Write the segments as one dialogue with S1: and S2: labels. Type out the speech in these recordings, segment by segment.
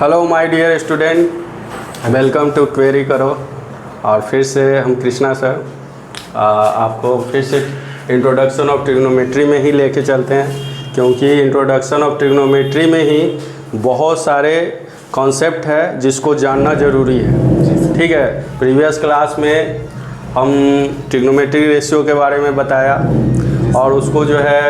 S1: Hello my dear student, welcome to query करो। और फिर से हम कृष्णा सर आपको फिर से इंट्रोडक्शन ऑफ ट्रिग्नोमेट्री में ही लेके चलते हैं, क्योंकि इंट्रोडक्शन ऑफ ट्रिग्नोमेट्री में ही बहुत सारे कॉन्सेप्ट है जिसको जानना ज़रूरी है। ठीक है, प्रीवियस क्लास में हम ट्रिग्नोमेट्री रेशियो के बारे में बताया और उसको जो है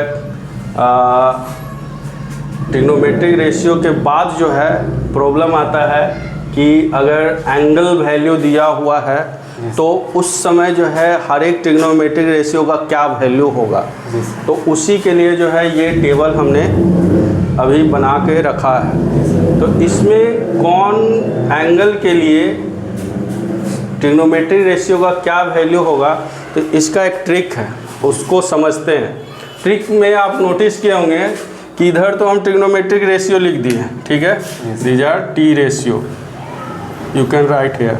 S1: ट्रिग्नोमेट्रिक रेशियो के बाद जो है प्रॉब्लम आता है कि अगर एंगल वैल्यू दिया हुआ है तो उस समय जो है हर एक ट्रिग्नोमेट्रिक रेशियो का क्या वैल्यू होगा। तो उसी के लिए जो है ये टेबल हमने अभी बना के रखा है। तो इसमें कौन एंगल के लिए ट्रिग्नोमेट्रिक रेशियो का क्या वैल्यू होगा, तो इसका एक ट्रिक है, उसको समझते हैं। ट्रिक में आप नोटिस किए होंगे कि इधर तो हम ट्रिग्नोमेट्रिक रेशियो लिख दिए हैं, ठीक है, these R T ratio, you can right here.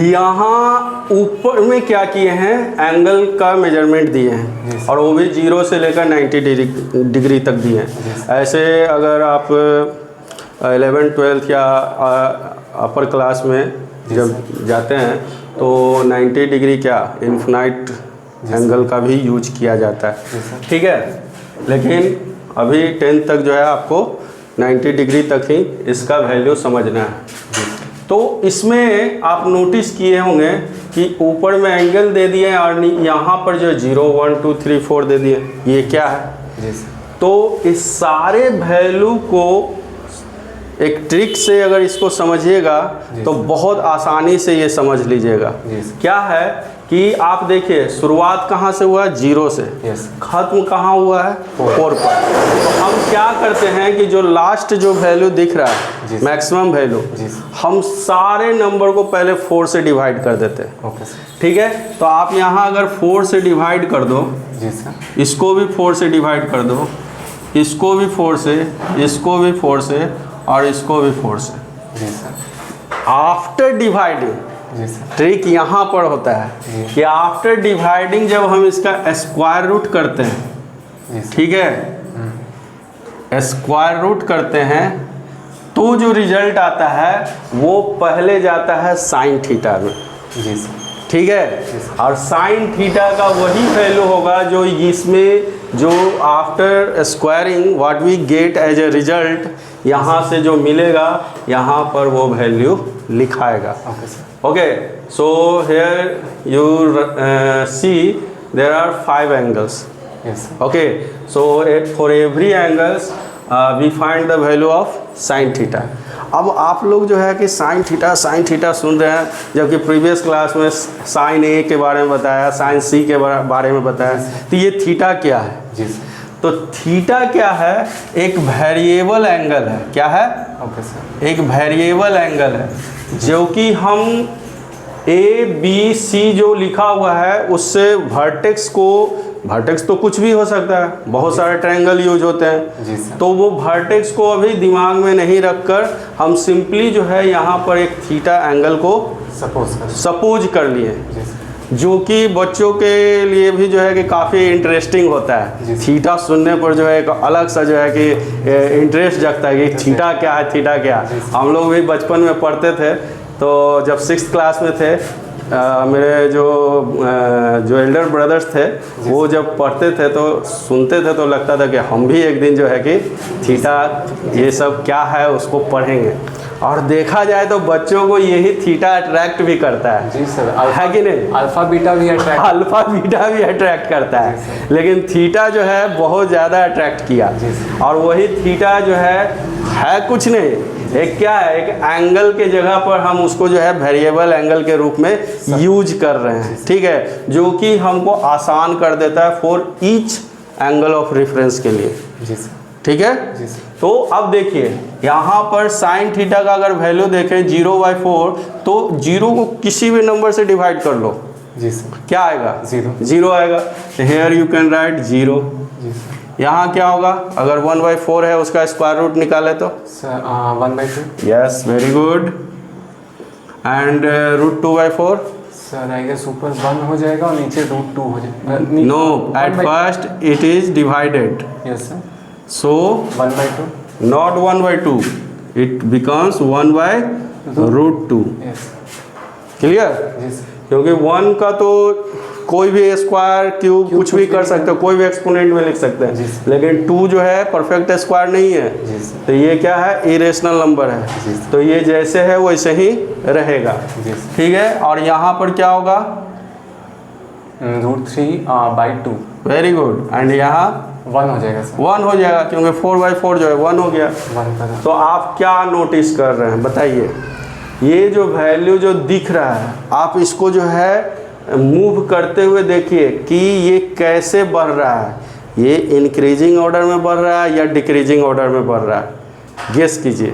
S1: यहाँ ऊपर में क्या किए हैं, एंगल का मेजरमेंट दिए हैं और वो भी 0 से लेकर 90 डिग्री तक दिए हैं। ऐसे अगर आप 11th 12th या अपर क्लास में जब जाते हैं तो 90 डिग्री क्या इन्फिनाइट एंगल का भी यूज किया जाता है, ठीक है। लेकिन अभी 10th तक जो है आपको 90 डिग्री तक ही इसका वैल्यू समझना है। तो इसमें आप नोटिस किए होंगे कि ऊपर में एंगल दे दिए और यहाँ पर जो 0 1 2 3 4 दे दिए, ये क्या है। तो इस सारे वैल्यू को एक ट्रिक से अगर इसको समझिएगा तो बहुत आसानी से ये समझ लीजिएगा। क्या है कि आप देखिए शुरुआत कहाँ से हुआ है, 0 से, खत्म कहाँ हुआ है, 4 पर। तो हम क्या करते हैं कि जो लास्ट जो वैल्यू दिख रहा है मैक्सिमम वैल्यू, हम सारे नंबर को पहले 4 से डिवाइड कर देते हैं। ठीक है, तो आप यहाँ अगर 4 से डिवाइड कर दो, इसको भी 4 से डिवाइड कर दो, इसको भी 4 से, इसको भी 4 से और इसको भी 4 से। आफ्टर डिवाइडिंग ट्रिक यहाँ पर होता है कि आफ्टर डिवाइडिंग जब हम इसका स्क्वायर रूट करते हैं, ठीक है, स्क्वायर रूट करते हैं तो जो रिजल्ट आता है वो पहले जाता है साइन थीटा में, ठीक है। और साइन थीटा का वही वैल्यू होगा जो इसमें जो after squaring what we get as a result, यहाँ से जो मिलेगा यहाँ पर वो वैल्यू लिखाएगा। Okay, so here you see there are 5 angles. Yes. Okay, so for every angles we find the value of sin theta. अब आप लोग जो है कि साइन थीटा सुन रहे हैं, जबकि प्रीवियस क्लास में साइन ए के बारे में बताया, साइन सी के बारे में बताया। तो ये थीटा क्या है? जी। तो थीटा क्या है, एक वेरिएबल एंगल है। क्या है? ओके सर, एक वेरिएबल एंगल है जो कि हम ए बी सी जो लिखा हुआ है उससे वर्टेक्स तो कुछ भी हो सकता है, बहुत सारे ट्रायंगल यूज होते हैं। तो वो वर्टेक्स को अभी दिमाग में नहीं रखकर हम सिंपली जो है यहाँ पर एक थीटा एंगल को सपोज कर लिए, जो कि बच्चों के लिए भी जो है कि काफ़ी इंटरेस्टिंग होता है। थीटा सुनने पर जो है एक अलग सा जो है कि इंटरेस्ट जगता है कि थीटा क्या है, थीटा क्या। हम लोग भी बचपन में पढ़ते थे, तो जब 6th क्लास में थे मेरे जो एल्डर ब्रदर्स थे वो जब पढ़ते थे तो सुनते थे तो लगता था कि हम भी एक दिन जो है कि थीटा ये सब क्या है उसको पढ़ेंगे। और देखा जाए तो बच्चों को यही थीटा अट्रैक्ट भी करता है। जी सर, है कि नहीं? अल्फा बीटा भी अट्रैक्ट करता है, लेकिन थीटा जो है बहुत ज़्यादा अट्रैक्ट किया। और वही थीटा जो है कुछ नहीं, एक क्या है, एक एंगल के जगह पर हम उसको जो है वेरिएबल एंगल के रूप में यूज कर रहे हैं, ठीक है, जो कि हमको आसान कर देता है for each angle of reference के लिए। जी सर, ठीक है। तो अब देखिए यहाँ पर साइन थीटा का अगर वैल्यू देखें 0/4, तो 0 को किसी भी नंबर से डिवाइड कर लो। जी सर, क्या आएगा? 0 आएगा। Here you can write 0। यहाँ क्या होगा, अगर 1/4 है उसका स्क्वायर रूट निकाले तो
S2: 1/2।
S1: Yes, very good. And root 2/4
S2: sir I guess ऊपर 1 हो जाएगा और नीचे √2 हो जाएगा।
S1: No, at first it is divided.
S2: Yes sir,
S1: so
S2: 1/2
S1: not 1/2, it becomes 1/√2।
S2: Yes
S1: clear?
S2: जी सर।
S1: क्योंकि 1 का तो कोई भी स्क्वायर क्यूब कुछ भी कर सकते हो, कोई भी एक्सपोनेंट में लिख सकते
S2: जी
S1: हैं,
S2: सर।
S1: लेकिन 2 जो है परफेक्ट स्क्वायर नहीं है,
S2: जी सर।
S1: तो ये क्या है, इरेशनल नंबर
S2: जी
S1: है,
S2: सर।
S1: तो ये जैसे है वैसे ही रहेगा।
S2: जी सर।
S1: ठीक है, और यहाँ पर क्या होगा,
S2: √3/2
S1: वेरी गुड, एंड यहाँ
S2: 1 हो जाएगा सर।
S1: 1 हो जाएगा, क्योंकि 4/4 जो है 1 हो गया।
S2: 1 का
S1: तो आप क्या नोटिस कर रहे हैं बताइए, ये जो वैल्यू जो दिख रहा है, आप इसको जो है मूव करते हुए देखिए कि ये कैसे बढ़ रहा है, ये इंक्रीजिंग ऑर्डर में बढ़ रहा है या डिक्रीजिंग ऑर्डर में बढ़ रहा है, गेस कीजिए।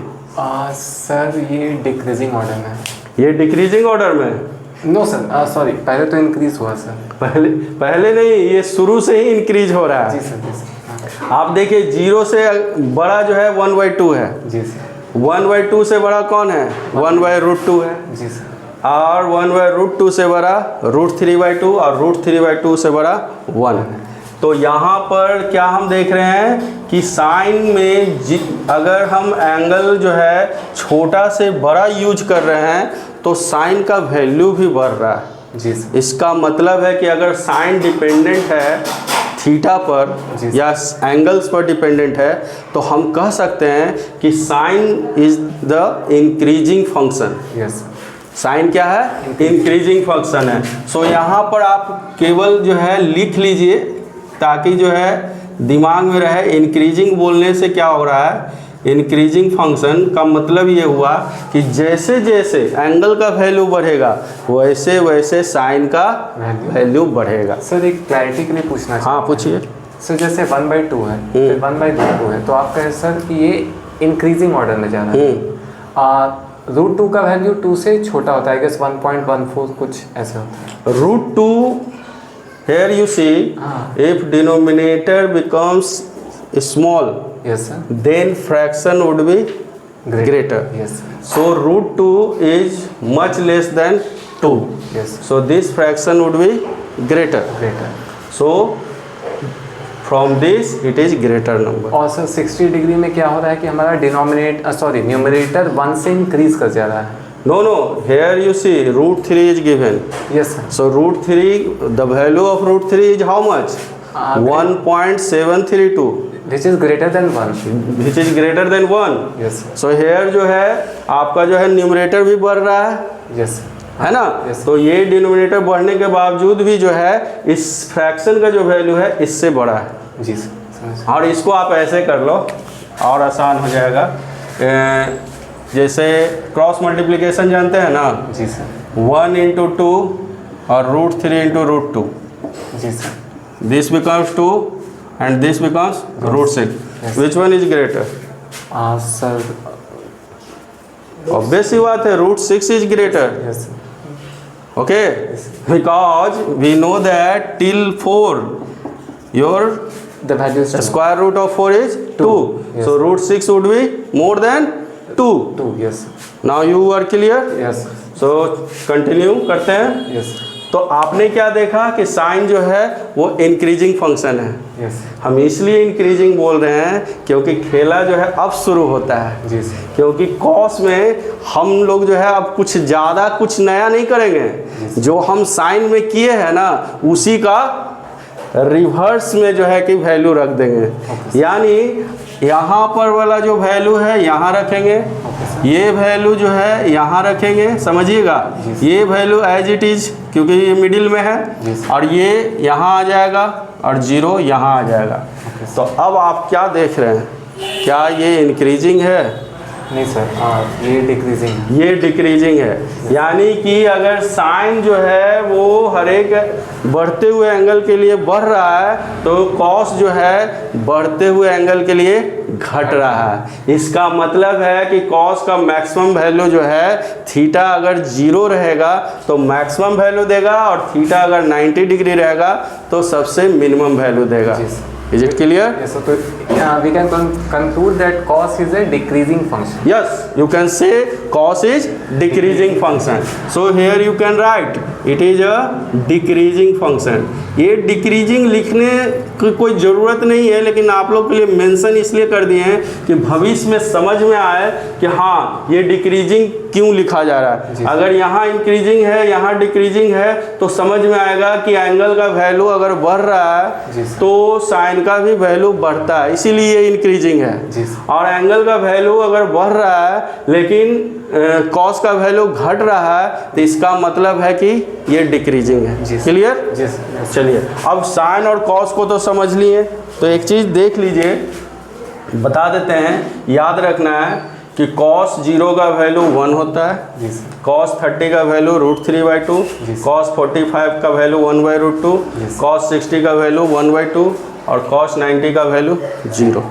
S2: सर ये डिक्रीजिंग ऑर्डर में है।
S1: ये डिक्रीजिंग ऑर्डर में है?
S2: नो सर, सॉरी, पहले तो इंक्रीज हुआ सर।
S1: पहले नहीं, ये शुरू से ही इंक्रीज हो रहा
S2: जी
S1: है।
S2: सर, जी सर।
S1: आप देखिए 0 से बड़ा जो है 1/2 है,
S2: जी सर।
S1: 1/2 से बड़ा कौन है, 1/√2 है,
S2: जी सर।
S1: और 1/√2 से बड़ा √3/2, और √3/2 से बड़ा 1। तो यहाँ पर क्या हम देख रहे हैं कि साइन में अगर हम एंगल जो है छोटा से बड़ा यूज कर रहे हैं तो साइन का वैल्यू भी बढ़ रहा है।
S2: जी सर।
S1: इसका मतलब है कि अगर साइन डिपेंडेंट है थीटा पर या एंगल्स पर डिपेंडेंट है, तो हम कह सकते हैं कि sine is the increasing function.
S2: Yes.
S1: Sine क्या है, इंक्रीजिंग फंक्शन है। सो यहाँ पर आप केवल जो है लिख लीजिए ताकि जो है दिमाग में रहे, इंक्रीजिंग बोलने से क्या हो रहा है, इंक्रीजिंग फंक्शन का मतलब ये हुआ कि जैसे जैसे एंगल का वैल्यू बढ़ेगा वैसे वैसे साइन का वैल्यू बढ़ेगा।
S2: सर एक क्लैरिटी के लिए पूछना
S1: हाँ पूछिए
S2: सर, जैसे 1/2 है फिर 1/2 है, तो आप कहें सर कि ये इंक्रीजिंग ऑर्डर में जा रहा है। √2 का वैल्यू 2 से छोटा होता है, गेस 1.14 कुछ ऐसे होता है।
S1: √2 here you see if denominator becomes small
S2: yes sir.
S1: then fraction would be greater.
S2: Yes
S1: So √2 is much less than 2.
S2: Yes
S1: So this fraction would be greater.
S2: Greater.
S1: So from this it is greater number.
S2: और sir 60 degree में क्या हो रहा है कि हमारा numerator 1 से increase कर जा रहा है।
S1: No, here you see √3 is given.
S2: Yes sir.
S1: So √3, the value of √3 is how much? 1.732,
S2: which is greater than 1।
S1: which is greater than 1.
S2: Yes
S1: So here जो है आपका जो है न्यूमरेटर भी बढ़ रहा है,
S2: यस
S1: है ना?
S2: Yes.
S1: तो ये डिनोमिनेटर बढ़ने के बावजूद भी जो है इस फ्रैक्शन का जो वैल्यू है इससे बड़ा है।
S2: जी सर।
S1: और इसको आप ऐसे कर लो और आसान हो जाएगा। जैसे क्रॉस मल्टीप्लिकेशन जानते हैं ना,
S2: जी सर।
S1: 1 × 2 और √3 × √2,
S2: जी sir.
S1: This becomes 2 and this becomes √6.
S2: Yes.
S1: Which one is greater?
S2: Sir
S1: obvious सी बात है, √6 is greater.
S2: Yes
S1: Okay, because we know that till 4 your
S2: the value is
S1: square root of 4 is 2.
S2: Yes.
S1: So √6 would be more than 2.
S2: 2। Yes
S1: Now you are clear?
S2: Yes
S1: So continue करते हैं।
S2: Yes
S1: तो आपने क्या देखा कि sign जो है वो इंक्रीजिंग फंक्शन है।
S2: यस।
S1: हम इसलिए इंक्रीजिंग बोल रहे हैं क्योंकि खेला जो है अब शुरू होता है।
S2: जी सर।
S1: क्योंकि कॉस में हम लोग जो है अब कुछ ज़्यादा कुछ नया नहीं करेंगे, जो हम साइन में किए हैं ना उसी का रिवर्स में जो है कि वैल्यू रख देंगे। यानी यहाँ पर वाला जो वैल्यू है यहाँ रखेंगे, ये वैल्यू जो है यहाँ रखेंगे, समझिएगा। ये वैल्यू एज इट इज़ क्योंकि ये मिडिल में है, और ये यहाँ आ जाएगा और 0 यहाँ आ जाएगा। तो अब आप क्या देख रहे हैं, क्या ये इंक्रीजिंग है?
S2: नहीं सर, ये डिक्रीजिंग।
S1: ये डिक्रीजिंग है। यानी कि अगर साइन जो है वो हर एक बढ़ते हुए एंगल के लिए बढ़ रहा है तो कॉस जो है बढ़ते हुए एंगल के लिए घट रहा है। इसका मतलब है कि कॉस का मैक्सिमम वैल्यू जो है थीटा अगर 0 रहेगा तो मैक्सिमम वैल्यू देगा, और थीटा अगर 90 डिग्री रहेगा तो सबसे मिनिमम वैल्यू देगा। Is it clear?
S2: Yes sir. तो we can conclude that cos is a decreasing function.
S1: Yes, you can say cos is decreasing function. So here you can write it is a decreasing function. ये decreasing लिखने की कोई ज़रूरत नहीं है, लेकिन आप लोग के लिए मेंशन इसलिए कर दिए हैं कि भविष्य में समझ में आए कि हाँ ये डिक्रीजिंग क्यों लिखा जा रहा है। अगर यहाँ इंक्रीजिंग है, यहाँ डिक्रीजिंग है, तो समझ में आएगा कि एंगल का वैल्यू अगर बढ़ रहा है तो साइन का भी वैल्यू बढ़ता है, इसीलिए ये इंक्रीजिंग है। और एंगल का वैल्यू अगर बढ़ रहा है लेकिन कॉस का वैल्यू घट रहा है तो इसका मतलब है कि ये डिक्रीजिंग है। क्लियर? चलिए अब साइन और कॉस को तो समझ लिए, तो एक चीज़ देख लीजिए, बता देते हैं, याद रखना है कि cos 0 का वैल्यू 1 होता है, cos 30 का वैल्यू √3/2, cos 45 का वैल्यू 1/√2, cos 60 का वैल्यू 1/2 और cos 90 का वैल्यू 0।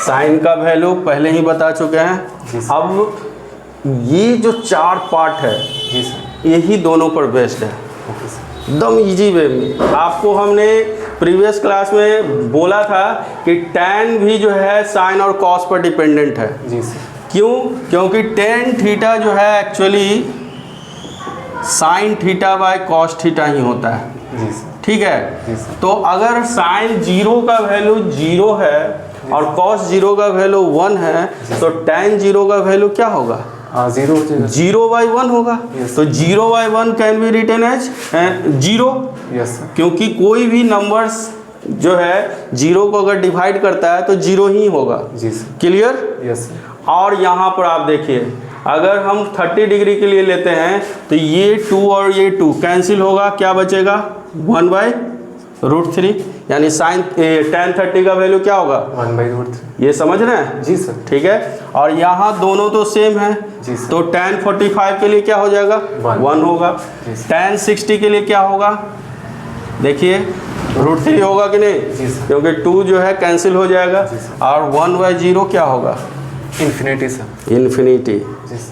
S1: साइन का वैल्यू पहले ही बता चुके हैं। अब ये जो 4 पार्ट है यही दोनों पर बेस्ड है, एकदम इजी वे में। आपको हमने प्रीवियस क्लास में बोला था कि tan भी जो है साइन और कॉस पर डिपेंडेंट है।
S2: जी सर।
S1: क्यों? क्योंकि tan थीटा जो है actually sine theta by cos theta ही होता है।
S2: जी सर।
S1: ठीक है?
S2: जी सर।
S1: तो अगर साइन 0 का वैल्यू 0 है और कॉस 0 का वैल्यू 1 है तो tan 0 का वैल्यू क्या होगा? 0/1 होगा। तो 0/1 can be written as 0।
S2: Yes sir.
S1: क्योंकि कोई भी नंबर्स जो है 0 को अगर डिवाइड करता है तो 0 ही होगा।
S2: जी सर।
S1: क्लियर?
S2: Yes sir.
S1: और यहाँ पर आप देखिए, अगर हम 30 डिग्री के लिए लेते हैं तो ये 2 और ये 2 कैंसिल होगा, क्या बचेगा? 1/√3, यानी साइन tan 30 का वैल्यू क्या होगा?
S2: 1/√3।
S1: ये समझ रहे हैं?
S2: जी सर।
S1: ठीक है। और यहाँ दोनों तो सेम है,
S2: जी सर।
S1: तो tan 45 के लिए क्या हो जाएगा? 1 होगा। tan 60 के लिए क्या होगा? देखिए √3 होगा कि नहीं?
S2: जी सर।
S1: क्योंकि 2 जो है कैंसिल हो जाएगा। और 1/0 क्या होगा?
S2: Infinity sir.
S1: इन्फिनिटी।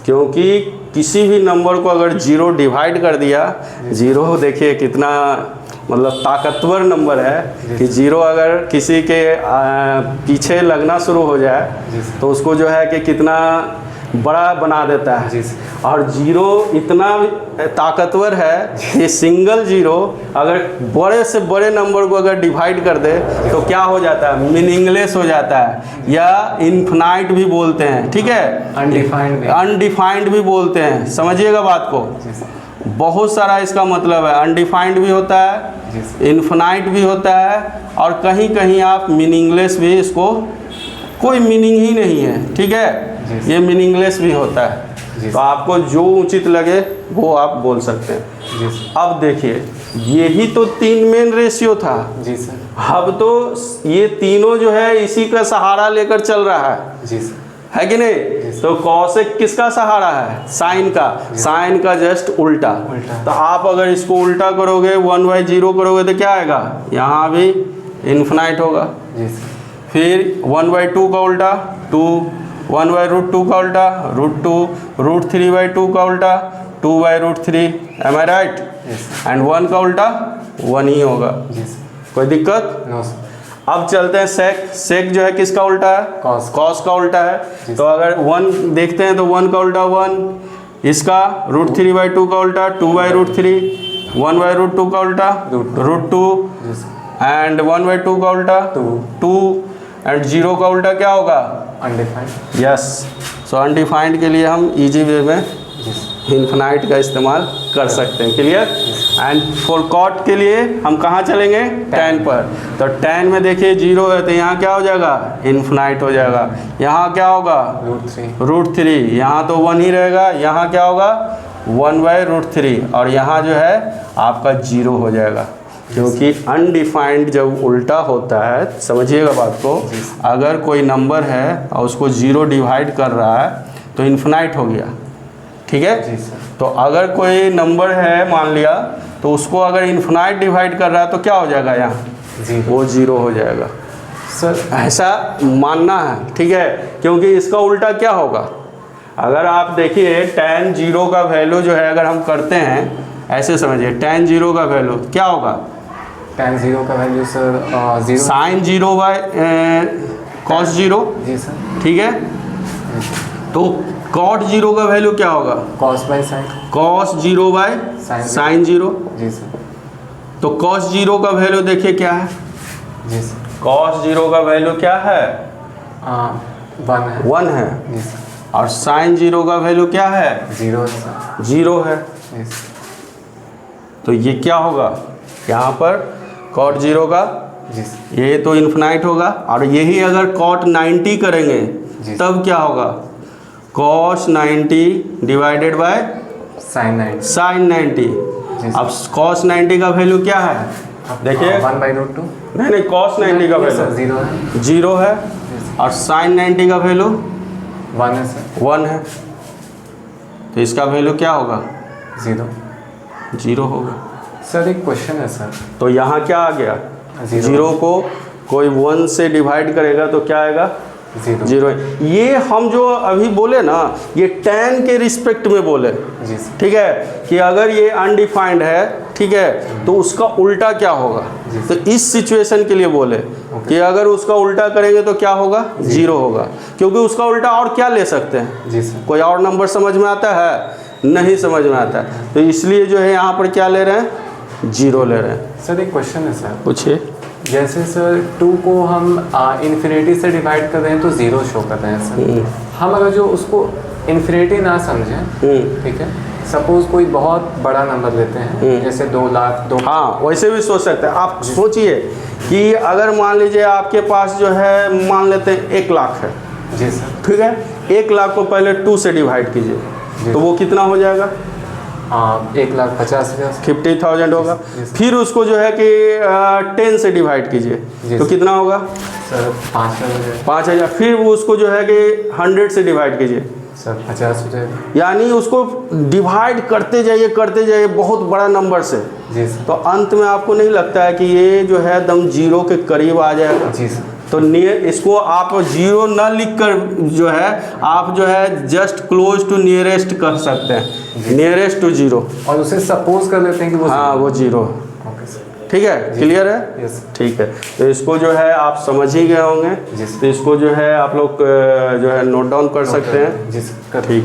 S1: क्योंकि किसी भी नंबर को अगर 0 डिवाइड कर दिया, 0 देखिए कितना मतलब ताकतवर नंबर है कि 0 अगर किसी के पीछे लगना शुरू हो जाए तो उसको जो है कि कितना बड़ा बना देता है। और 0 इतना ताकतवर है कि सिंगल 0 अगर बड़े से बड़े नंबर को अगर डिवाइड कर दे तो क्या हो जाता है? मीनिंगलेस हो जाता है, या इन्फिनाइट भी बोलते हैं। ठीक है? अनडिफाइंड भी बोलते हैं। समझिएगा बात को, बहुत सारा इसका मतलब है। अनडिफाइंड भी होता है, इन्फिनाइट भी होता है, और कहीं कहीं आप मीनिंगलेस भी, इसको कोई मीनिंग ही नहीं है। ठीक है? ये मीनिंगलेस भी होता है। तो आपको जो उचित लगे वो आप बोल सकते हैं। अब देखिए, यही तो 3 मेन रेशियो था।
S2: जी सर।
S1: अब तो ये तीनों जो है इसी का सहारा लेकर चल रहा है।
S2: जी सर।
S1: है कि नहीं? तो कॉसेक किसका सहारा है? साइन का। साइन का जस्ट उल्टा। तो आप अगर इसको उल्टा करोगे, 1/0 करोगे तो क्या आएगा? यहाँ भी इन्फिनाइट होगा।
S2: जी सर।
S1: फिर 1/2 का उल्टा 2, 1/√2 का उल्टा √2, √3/2 का उल्टा 2/√3। M I right? एंड 1 का उल्टा 1 ही होगा।
S2: जी सर।
S1: कोई दिक्कत?
S2: No sir.
S1: अब चलते हैं सेक। सेक जो है किसका उल्टा है? कॉस का उल्टा है। तो अगर 1 देखते हैं तो 1 का उल्टा 1, इसका √3/2 का उल्टा 2/√3, 1/√2 का उल्टा √2 एंड 1/2 का उल्टा 2 एंड 0 का उल्टा क्या होगा?
S2: अनडिफाइंड।
S1: यस। सो अनडिफाइंड के लिए हम इजी वे में इन्फिनाइट का इस्तेमाल कर सकते हैं। क्लियर? एंड फॉर कॉट के लिए हम कहाँ चलेंगे? tan पर। तो tan में देखिए 0 है तो यहाँ क्या हो जाएगा? इन्फिनाइट हो जाएगा। यहाँ क्या होगा? √3। यहाँ तो 1 ही रहेगा। यहाँ क्या होगा? 1/√3। और यहाँ जो है आपका 0 हो जाएगा, क्योंकि अनडिफाइंड जब उल्टा होता है, समझिएगा बात को, अगर कोई नंबर है और उसको 0 डिवाइड कर रहा है तो इन्फिनाइट हो गया। ठीक है?
S2: जी सर।
S1: तो अगर कोई नंबर है मान लिया, तो उसको अगर इन्फिनाइट डिवाइड कर रहा है तो क्या हो जाएगा? यहाँ वो 0 हो जाएगा।
S2: सर
S1: ऐसा मानना है। ठीक है? क्योंकि इसका उल्टा क्या होगा? अगर आप देखिए tan 0 का वैल्यू जो है अगर हम करते हैं, ऐसे समझिए, tan 0 का वैल्यू क्या होगा?
S2: tan 0 का value sir 0
S1: sine 0 cos zero,
S2: जी सर।
S1: ठीक है। तो कॉट जीरो का वैल्यू क्या होगा?
S2: Cos by sine.
S1: Cos zero by sine zero.
S2: जी सर।
S1: तो कॉस जीरो का वैल्यू देखिए क्या है?
S2: जी सर।
S1: कॉस जीरो का वैल्यू क्या है?
S2: 1 है।
S1: 1 है।
S2: जी सर।
S1: और साइन जीरो का वैल्यू क्या है?
S2: 0 है सर।
S1: 0 है।
S2: जी सर।
S1: तो ये क्या होगा यहाँ पर? कॉट जीरो का
S2: जी सर।
S1: ये तो इन्फिनाइट होगा, और यही अगर कॉट 90 करेंगे तब क्या होगा? Cos 90 divided by
S2: sine 90।
S1: Sine 90। अब कॉस 90 का वैल्यू क्या है? देखिए
S2: 1/√2।
S1: नहीं, कॉस 90 का वैल्यू
S2: 0 है।
S1: 0 है, और साइन 90 का वैल्यू
S2: 1 है सर।
S1: 1 है। तो इसका वैल्यू क्या होगा?
S2: 0
S1: होगा।
S2: सर एक क्वेश्चन है सर।
S1: तो यहाँ क्या आ गया?
S2: 0
S1: 0 को कोई 1 से डिवाइड करेगा तो क्या आएगा? 0। ये हम जो अभी बोले ना, ये tan के रिस्पेक्ट में बोले,
S2: जी सर।
S1: ठीक है, कि अगर ये अनडिफाइंड है, ठीक है, तो उसका उल्टा क्या होगा? तो इस सिचुएशन के लिए बोले कि अगर उसका उल्टा करेंगे तो क्या होगा? 0 होगा, क्योंकि उसका उल्टा और क्या ले सकते हैं?
S2: जी सर।
S1: कोई और नंबर समझ में आता है? नहीं समझ में आता है। तो इसलिए जो है यहाँ पर क्या ले रहे हैं? 0 ले रहे हैं।
S2: सर एक क्वेश्चन है सर।
S1: पूछिए।
S2: जैसे सर 2 को हम इन्फिनिटी से डिवाइड कर रहे हैं तो 0 शो कर रहे हैं सर। हम अगर जो उसको इन्फिनिटी ना समझें, ठीक है, सपोज कोई बहुत बड़ा नंबर लेते हैं, जैसे 2 लाख 2।
S1: हाँ, वैसे भी सोच सकते हैं आप। सोचिए कि अगर मान लीजिए आपके पास जो है, मान लेते हैं 1 लाख है।
S2: जी सर।
S1: ठीक है, 1 लाख को पहले 2 से डिवाइड कीजिए, तो वो कितना हो जाएगा?
S2: 1,50,000।
S1: 50,000 होगा। फिर उसको जो है कि 10 से डिवाइड कीजिए तो कितना होगा?
S2: सर 5,000।
S1: 5,000। फिर वो उसको जो है कि 100 से डिवाइड कीजिए,
S2: सर 50 हो जाएगा।
S1: यानी उसको डिवाइड करते जाइए बहुत बड़ा नंबर से।
S2: जी सर।
S1: तो अंत में आपको नहीं लगता है कि ये जो है एकदम 0 के करीब आ जाएगा?
S2: जी सर।
S1: तो इसको आप 0 न लिख कर जो है, आप जो है जस्ट क्लोज टू नियरेस्ट कर सकते हैं, नियरेस्ट टू 0,
S2: और उसे सपोज कर लेते हैं कि वो
S1: हाँ वो 0।
S2: Okay sir.
S1: ठीक है, क्लियर है?
S2: यस।
S1: ठीक है, तो इसको जो है आप समझ ही गए होंगे।
S2: जी।
S1: तो इसको जो है आप लोग जो है नोट डाउन कर सकते हैं।
S2: जी सर।
S1: ठीक।